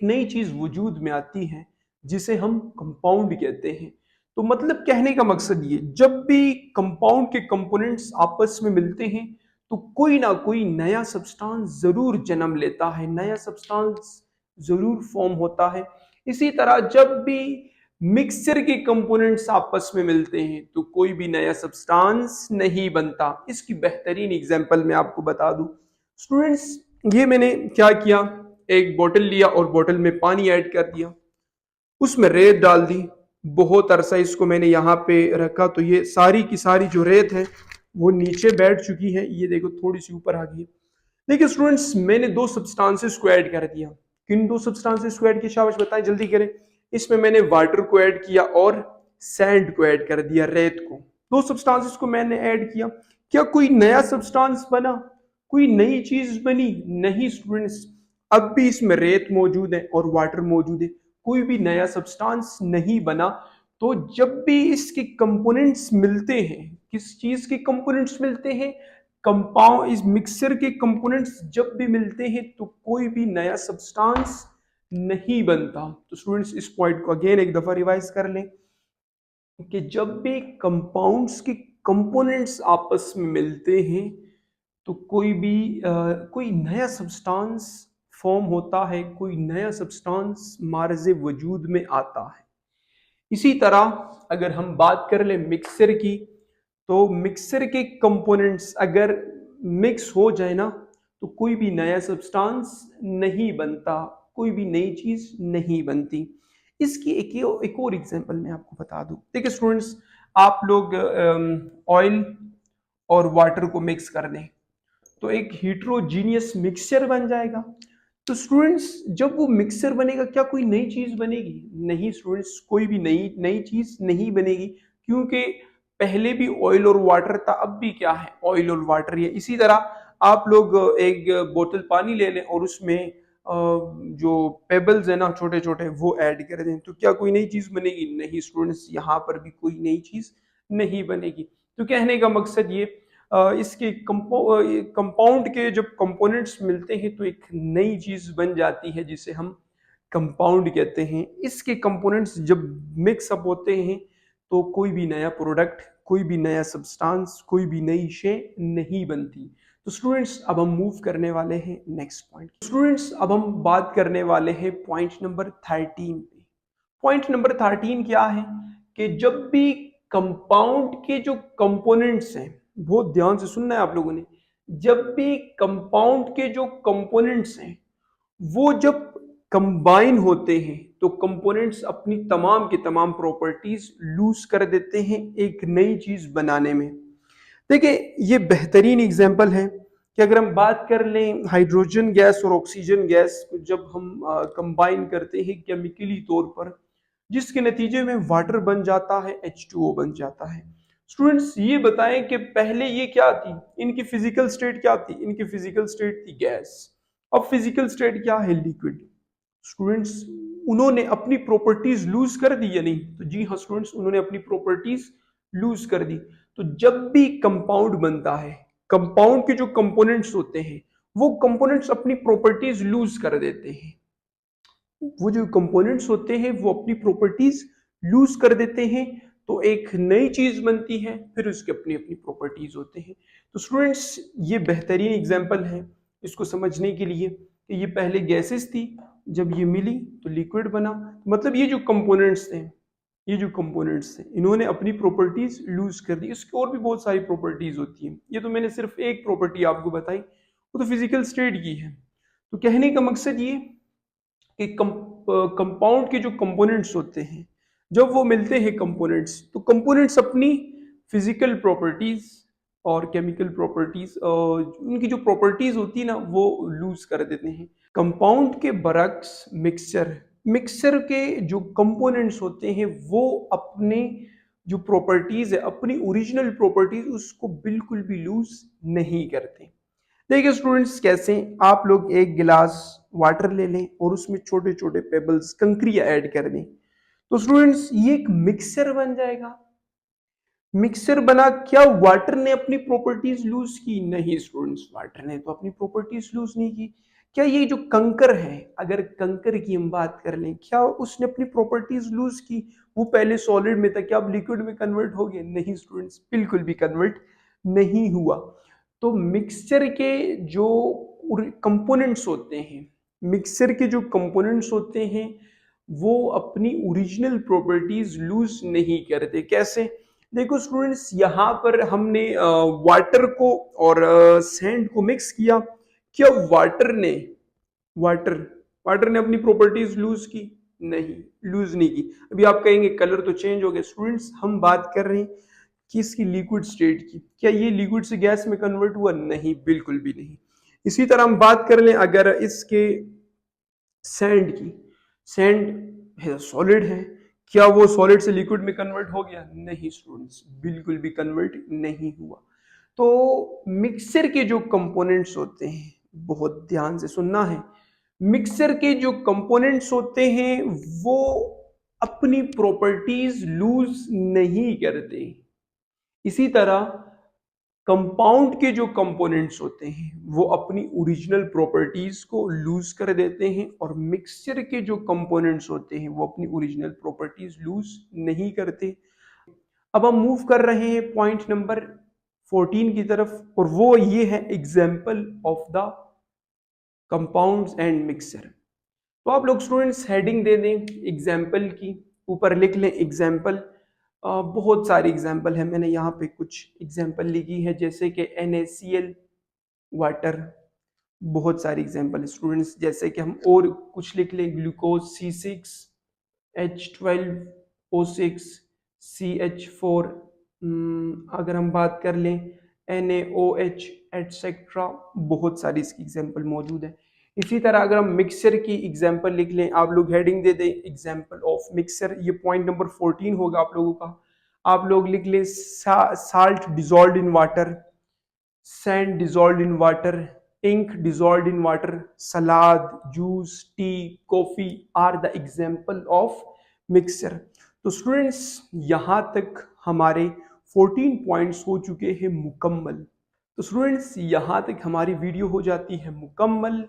नई चीज वजूद में आती है जिसे हम कंपाउंड कहते हैं। तो मतलब कहने का मकसद ये, जब भी कंपाउंड के कंपोनेंट्स आपस में मिलते हैं तो कोई ना कोई नया सब्सटेंस जरूर जन्म लेता है, नया सब्सटेंस जरूर फॉर्म होता है। इसी तरह जब भी मिक्सचर के कंपोनेंट्स आपस में मिलते हैं तो कोई भी नया सब्सटेंस नहीं बनता। इसकी बेहतरीन एग्जांपल मैं आपको बता दूं स्टूडेंट्स, ये मैंने क्या किया, एक बोतल लिया और बोतल में पानी ऐड कर दिया, उसमें रेत डाल दी, बहुत अरसा इसको मैंने यहाँ पे रखा तो ये सारी की सारी जो रेत है वो नीचे बैठ चुकी है, ये देखो थोड़ी सी ऊपर आ गई है। देखिए स्टूडेंट्स, मैंने दो सब्सटेंसेस को ऐड कर दिया। किन दो सब्सटेंसेस को ऐड किया, शाबाश बताएं जल्दी करें। इसमें मैंने वाटर को ऐड किया और सैंड को ऐड कर दिया, रेत को। दो सब्सटेंसेस को मैंने ऐड किया, क्या कोई नया सब्सटेंस बना, कोई नई चीज बनी? नहीं स्टूडेंट्स, अब भी इसमें रेत मौजूद है और वाटर मौजूद है, कोई भी नया सब्सटेंस नहीं बना। तो जब भी इसके कंपोनेंट्स मिलते हैं, किस चीज के कंपोनेंट्स मिलते हैं, कंपाउंड, इस मिक्सचर के कंपोनेंट्स जब भी मिलते हैं तो कोई भी नया सब्सटेंस नहीं बनता। तो स्टूडेंट्स इस पॉइंट को अगेन एक दफा रिवाइज कर लें कि जब भी कंपाउंड्स के कंपोनेंट्स आपस में मिलते हैं तो कोई नया सब्सटेंस फॉर्म होता है, कोई नया सब्सटेंस मार्ज़ वजूद में आता है। इसी तरह अगर हम बात कर लें मिक्सर की, तो मिक्सर के कंपोनेंट्स अगर मिक्स हो जाए ना तो कोई भी नया सब्सटेंस नहीं बनता, कोई भी नई चीज नहीं बनती। इसकी एक और एग्जांपल मैं आपको बता दूं। देखिए स्टूडेंट्स, आप लोग ऑयल और वाटर को मिक्स कर दें तो एक हीट्रोजीनियस मिक्सचर बन जाएगा। तो स्टूडेंट्स जब वो मिक्सचर बनेगा क्या कोई नई चीज बनेगी? नहीं स्टूडेंट्स, कोई भी नई नई चीज नहीं बनेगी, क्योंकि पहले भी ऑयल और वाटर था, अब भी क्या है, ऑयल और वाटर ही है। इसी तरह आप लोग एक बोतल पानी ले लें और उसमें जो पेबल्स है ना छोटे छोटे वो ऐड कर दें, तो क्या कोई नई चीज बनेगी? नहीं स्टूडेंट्स, यहाँ पर भी कोई नई चीज नहीं बनेगी। तो कहने का मकसद ये, इसके कंपाउंड के जब कंपोनेंट्स मिलते हैं तो एक नई चीज बन जाती है जिसे हम कंपाउंड कहते हैं। इसके कंपोनेंट्स जब मिक्सअप होते हैं तो कोई भी नया प्रोडक्ट, कोई भी नया सब्सटेंस, कोई भी नई शे नहीं बनती। तो स्टूडेंट्स अब हम मूव करने वाले हैं नेक्स्ट पॉइंट। स्टूडेंट्स अब हम बात करने वाले हैं पॉइंट नंबर 13 पे। पॉइंट नंबर 13 क्या है कि जब भी कंपाउंड के जो कंपोनेंट्स हैं, बहुत ध्यान से सुनना है आप लोगों ने, जब भी कंपाउंड के जो कंपोनेंट्स हैं वो जब कंबाइन होते हैं तो कंपोनेंट्स अपनी तमाम की तमाम प्रॉपर्टीज लूज कर देते हैं एक नई चीज बनाने में। देखिए ये बेहतरीन एग्जांपल है कि अगर हम बात कर लें हाइड्रोजन गैस और ऑक्सीजन गैस को जब हम कंबाइन करते हैं केमिकली तौर पर, जिसके नतीजे में वाटर बन जाता है, H2O बन जाता है। स्टूडेंट्स ये बताएं कि पहले ये क्या थी, इनकी फिजिकल स्टेट क्या थी? इनकी फिजिकल स्टेट थी गैस। अब फिजिकल स्टेट क्या है? लिक्विड। स्टूडेंट्स उन्होंने अपनी प्रॉपर्टीज लूज कर दी या नहीं? तो जी हाँ स्टूडेंट्स, उन्होंने अपनी प्रॉपर्टीज लूज कर दी। तो जब भी कंपाउंड बनता है, कंपाउंड के जो कंपोनेंट्स होते हैं वो कंपोनेंट्स अपनी प्रॉपर्टीज लूज कर देते हैं। वो जो कंपोनेंट्स होते हैं वो अपनी प्रॉपर्टीज लूज कर देते हैं तो एक नई चीज बनती है, फिर उसके अपनी अपनी प्रॉपर्टीज होते हैं। तो स्टूडेंट्स ये बेहतरीन एग्जांपल है इसको समझने के लिए कि ये पहले गैसेस थी, जब ये मिली तो लिक्विड बना। मतलब ये जो कंपोनेंट्स थे, ये जो कंपोनेंट्स थे इन्होंने अपनी प्रॉपर्टीज लूज कर दी। इसकी और भी बहुत सारी प्रॉपर्टीज होती हैं, ये तो मैंने सिर्फ एक प्रॉपर्टी आपको बताई, वो तो फिजिकल स्टेट की है। तो कहने का मकसद ये कि कंपाउंड के जो कंपोनेंट्स होते हैं जब वो मिलते हैं कंपोनेंट्स, तो कंपोनेंट्स अपनी फिजिकल प्रॉपर्टीज और केमिकल प्रॉपर्टीज, उनकी जो प्रॉपर्टीज होती है ना वो लूज कर देते हैं। कंपाउंड के बरक्स मिक्सचर, मिक्सचर के जो कंपोनेंट्स होते हैं वो अपने जो प्रॉपर्टीज है, अपनी ओरिजिनल प्रॉपर्टीज उसको बिल्कुल भी लूज नहीं करते। देखिए स्टूडेंट्स कैसे, आप लोग एक गिलास वाटर ले लें और उसमें छोटे छोटे पेबल्स, कंकरियां ऐड कर दें, तो स्टूडेंट्स ये एक मिक्सचर बन जाएगा। मिक्सचर बना, क्या वाटर ने अपनी प्रॉपर्टीज लूज की? नहीं स्टूडेंट्स, वाटर ने तो अपनी प्रॉपर्टीज लूज नहीं की। क्या ये जो कंकर है, अगर कंकर की हम बात कर लें, क्या उसने अपनी प्रॉपर्टीज लूज की? वो पहले सॉलिड में था, क्या अब लिक्विड में कन्वर्ट हो गया? नहीं स्टूडेंट्स, बिल्कुल भी कन्वर्ट नहीं हुआ। तो मिक्सचर के जो कंपोनेंट्स होते हैं, मिक्सचर के जो कंपोनेंट्स होते हैं वो अपनी ओरिजिनल प्रॉपर्टीज लूज नहीं करते। कैसे? देखो स्टूडेंट्स, यहाँ पर हमने वाटर को और सैंड को मिक्स किया। क्या वाटर वाटर ने अपनी प्रॉपर्टीज लूज की? नहीं, लूज नहीं की। अभी आप कहेंगे कलर तो चेंज हो गया। स्टूडेंट्स, हम बात कर रहे हैं कि इसकी लिक्विड स्टेट की। क्या ये लिक्विड से गैस में कन्वर्ट हुआ? नहीं, बिल्कुल भी नहीं। इसी तरह हम बात कर लें अगर इसके सैंड की। सैंड है सॉलिड है, क्या वो सॉलिड से लिक्विड में कन्वर्ट हो गया? नहीं स्टूडेंट्स, बिल्कुल भी कन्वर्ट नहीं हुआ। तो मिक्सर के जो कंपोनेंट्स होते हैं, बहुत ध्यान से सुनना है, मिक्सर के जो कंपोनेंट्स होते हैं वो अपनी प्रॉपर्टीज लूज नहीं करते। इसी तरह कंपाउंड के जो कंपोनेंट्स होते हैं वो अपनी ओरिजिनल प्रॉपर्टीज को लूज कर देते हैं, और मिक्सचर के जो कंपोनेंट्स होते हैं वो अपनी ओरिजिनल प्रॉपर्टीज लूज नहीं करते। अब हम मूव कर रहे हैं पॉइंट नंबर 14 की तरफ, और वो ये है example of the compounds and mixture. तो आप लोग स्टूडेंट्स हेडिंग दे दें एग्जाम्पल की, ऊपर लिख लें एग्जाम्पल। बहुत सारी एग्जाम्पल है, मैंने यहाँ पे कुछ एग्जाम्पल लिखी है, जैसे कि NaCl वाटर। बहुत सारी एग्जाम्पल है स्टूडेंट्स, जैसे कि हम और कुछ लिख लें, ग्लूकोज C6H12O6 CH4। अगर हम बात कर लें NaOH एटसेट्रा, बहुत सारी इसकी एग्जाम्पल मौजूद है। इसी तरह अगर हम मिक्सर की एग्जाम्पल लिख लें, आप लोग हेडिंग दे दें एग्जाम्पल ऑफ मिक्सर, ये पॉइंट नंबर 14 होगा आप लोगों का। आप लोग लिख लें salt dissolved in water, sand dissolved in water, ink dissolved in water, salad, juice, tea, coffee are the example of mixture. तो स्टूडेंट्स, यहाँ तक हमारे 14 पॉइंट्स हो चुके हैं मुकम्मल। तो स्टूडेंट्स, यहाँ तक हमारी वीडियो हो जाती है मुकम्मल।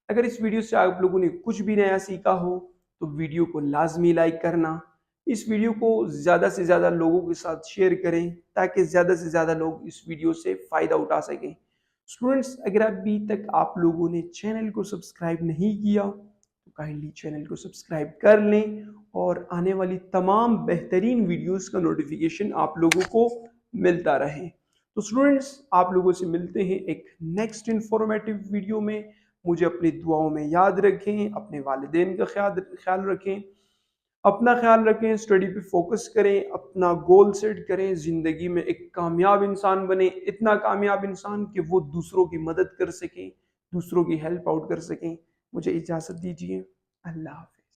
अगर इस वीडियो से आप लोगों ने कुछ भी नया सीखा हो तो वीडियो को लाजमी लाइक करना, इस वीडियो को ज़्यादा से ज़्यादा लोगों के साथ शेयर करें ताकि ज़्यादा से ज़्यादा लोग इस वीडियो से फ़ायदा उठा सकें। स्टूडेंट्स, अगर अभी तक आप लोगों ने चैनल को सब्सक्राइब नहीं किया तो काइंडली चैनल को सब्सक्राइब कर लें, और आने वाली तमाम बेहतरीन वीडियोस का नोटिफिकेशन आप लोगों को मिलता रहे। तो स्टूडेंट्स, आप लोगों से मिलते हैं एक नेक्स्ट इंफॉर्मेटिव वीडियो में। मुझे अपनी दुआओं में याद रखें, अपने वालिदैन का ख्याल रखें, अपना ख्याल रखें, स्टडी पे फोकस करें, अपना गोल सेट करें, ज़िंदगी में एक कामयाब इंसान बने, इतना कामयाब इंसान कि वो दूसरों की मदद कर सकें, दूसरों की हेल्प आउट कर सकें। मुझे इजाज़त दीजिए। अल्लाह हाफ़िज़।